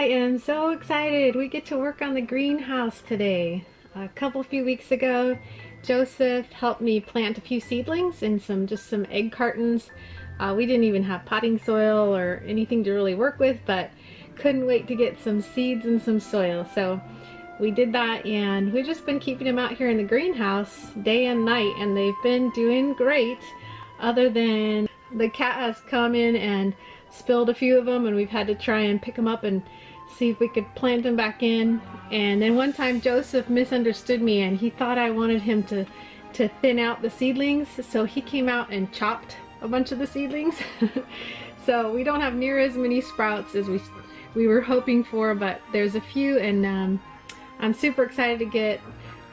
I am so excited. We get to work on the greenhouse today. A few weeks ago, Joseph helped me plant a few seedlings in just some egg cartons. We didn't even have potting soil or anything to really work with, but couldn't wait to get some seeds and some soil. So we did that, and we've just been keeping them out here in the greenhouse day and night, and they've been doing great, other than the cat has come in and spilled a few of them, and we've had to try and pick them up and see if we could plant them back in. And then one time Joseph misunderstood me, and he thought I wanted him to thin out the seedlings, so he came out and chopped a bunch of the seedlings. So we don't have near as many sprouts as we were hoping for, but there's a few, and I'm super excited to get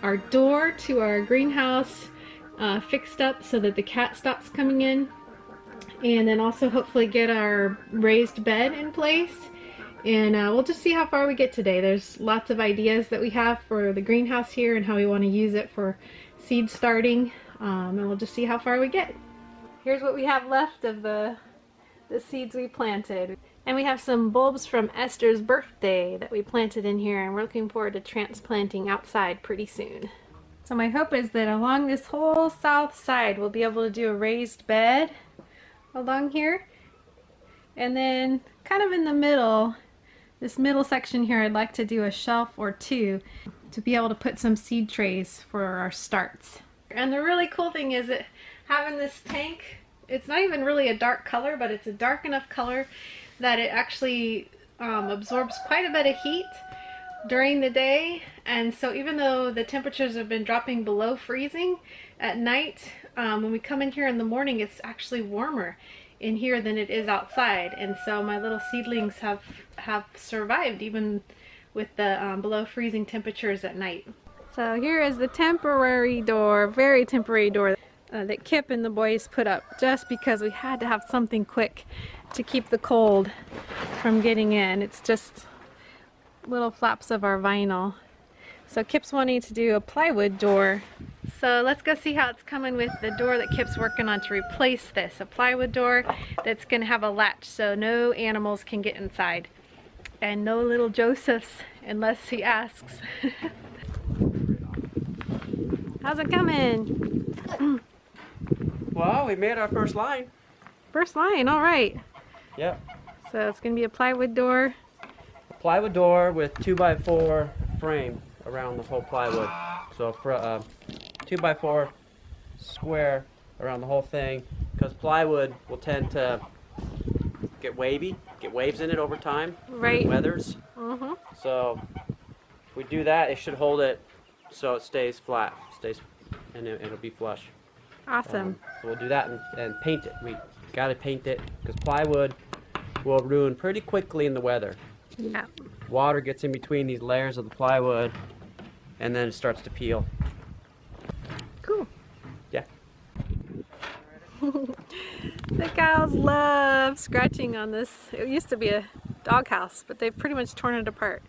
our door to our greenhouse fixed up so that the cat stops coming in, and then also hopefully get our raised bed in place. And we'll just see how far we get today. There's lots of ideas that we have for the greenhouse here and how we want to use it for seed starting, and we'll just see how far we get. Here's what we have left of the seeds we planted. And we have some bulbs from Esther's birthday that we planted in here, and we're looking forward to transplanting outside pretty soon. So my hope is that along this whole south side we'll be able to do a raised bed along here. And then kind of in the middle, this middle section here, I'd like to do a shelf or two to be able to put some seed trays for our starts. And the really cool thing is that having this tank, it's not even really a dark color, but it's a dark enough color that it actually absorbs quite a bit of heat during the day. And so even though the temperatures have been dropping below freezing at night, when we come in here in the morning, it's actually warmer in here than it is outside. And so my little seedlings have survived even with the below freezing temperatures at night. So here is the temporary door, very temporary door, that Kip and the boys put up just because we had to have something quick to keep the cold from getting in. It's just little flaps of our vinyl. So Kip's wanting to do a plywood door. So let's go see how it's coming with the door that Kip's working on to replace this. A plywood door that's going to have a latch so no animals can get inside. And no little Josephs unless he asks. How's it coming? Well, we made our first line. First line, all right. Yep. So it's going to be a plywood door. A plywood door with 2x4 frame around the whole plywood. So for 2x4 square around the whole thing, because plywood will tend to get wavy, get waves in it over time. Right. When it weathers. Mm-hmm. So if we do that, it should hold it so it stays flat, and it'll be flush. Awesome. So we'll do that and paint it. We got to paint it because plywood will ruin pretty quickly in the weather. Yeah. Water gets in between these layers of the plywood, and then it starts to peel. Cool. Yeah. The cows love scratching on this. It used to be a doghouse, but they've pretty much torn it apart.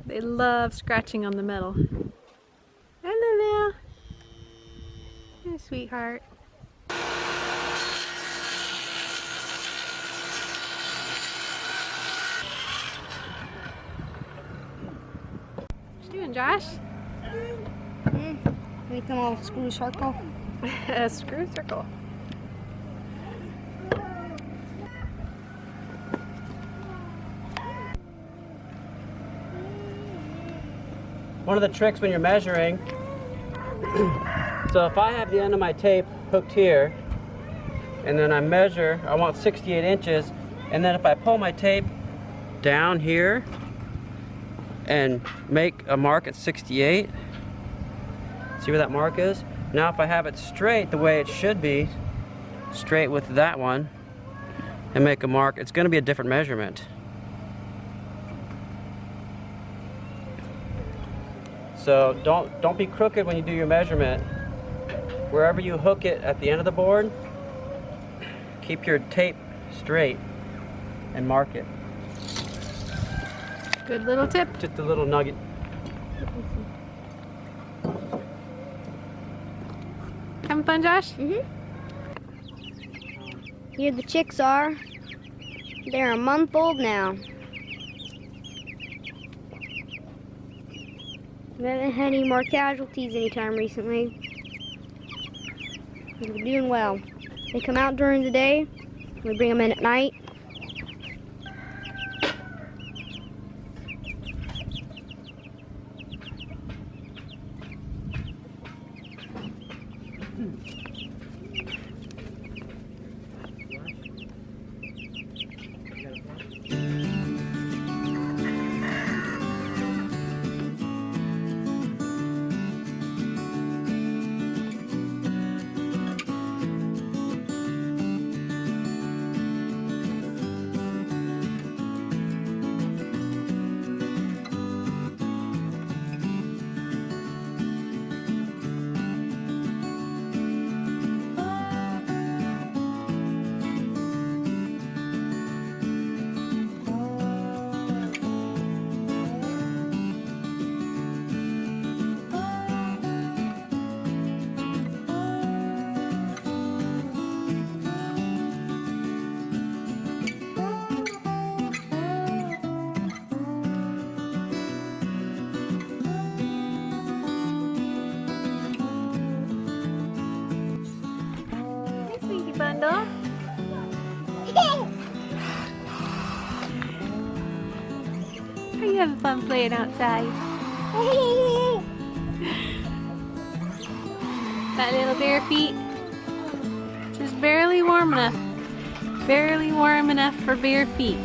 They love scratching on the metal. Hello there. Hey, sweetheart. What you doing, Josh? Can you come on a screw circle? A screw circle. One of the tricks when you're measuring, so if I have the end of my tape hooked here, and then I measure, I want 68 inches, and then if I pull my tape down here and make a mark at 68, see where that mark is? Now if I have it straight the way it should be, straight with that one, and make a mark, it's going to be a different measurement. So don't be crooked when you do your measurement. Wherever you hook it at the end of the board, keep your tape straight and mark it. Good little tip. Just a little nugget. Having fun, Josh? Mm-hmm. Here the chicks are. They're a month old now. We haven't had any more casualties anytime recently. We're doing well. They come out during the day. We bring them in at night. Bundle. Are you having fun playing outside? That little bare feet. Just barely warm enough. Barely warm enough for bare feet.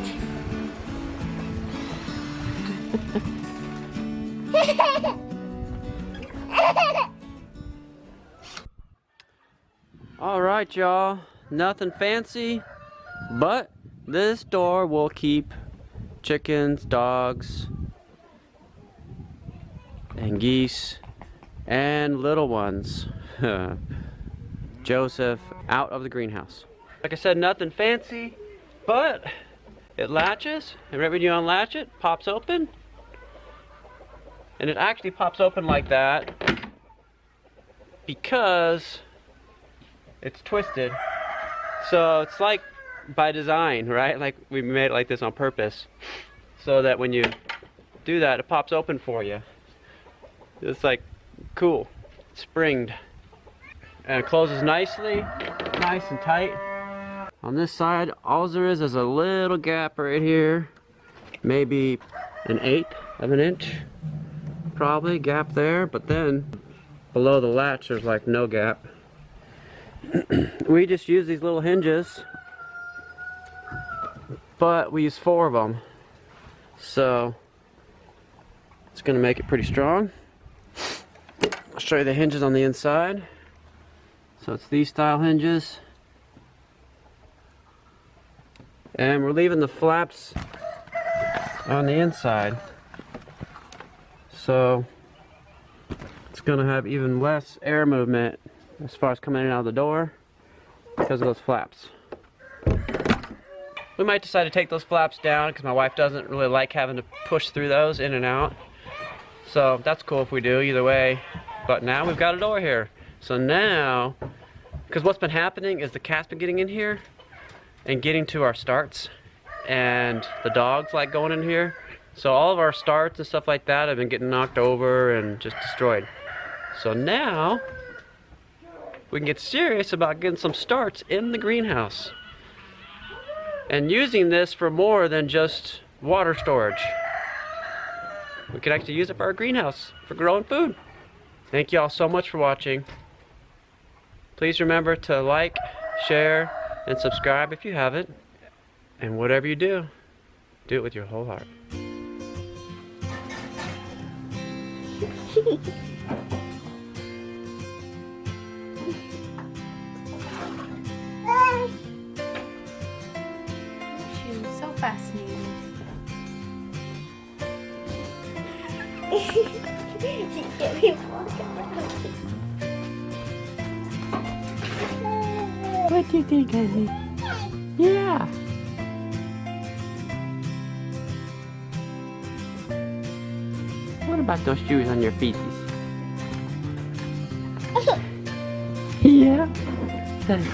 Alright, y'all. Nothing fancy, but this door will keep chickens, dogs, and geese, and little ones, Joseph, out of the greenhouse. Like I said, nothing fancy, but it latches, and right when you unlatch it, pops open. And it actually pops open like that because it's twisted. So it's like by design, right? Like we made it like this on purpose so that when you do that, it pops open for you. It's like cool, springed, and it closes nicely, nice and tight. On this side, all there is a little gap right here, maybe 1/8 of an inch, probably gap there, but then below the latch there's like no gap. We just use these little hinges, but we use 4 of them, so it's gonna make it pretty strong. I'll show you the hinges on the inside. So it's these style hinges, and we're leaving the flaps on the inside, so it's gonna have even less air movement as far as coming in and out of the door because of those flaps. We might decide to take those flaps down because my wife doesn't really like having to push through those in and out. So that's cool if we do, either way. But now we've got a door here. So now, because what's been happening is the cat's been getting in here and getting to our starts, and the dogs like going in here. So all of our starts and stuff like that have been getting knocked over and just destroyed. So now we can get serious about getting some starts in the greenhouse and using this for more than just water storage. We can actually use it for our greenhouse for growing food. Thank you all so much for watching. Please remember to like, share, and subscribe if you haven't. And whatever you do it with your whole heart. She was so fascinating. She can't be walking around. What do you think, honey? Yeah. What about those shoes on your feet? Yeah. That's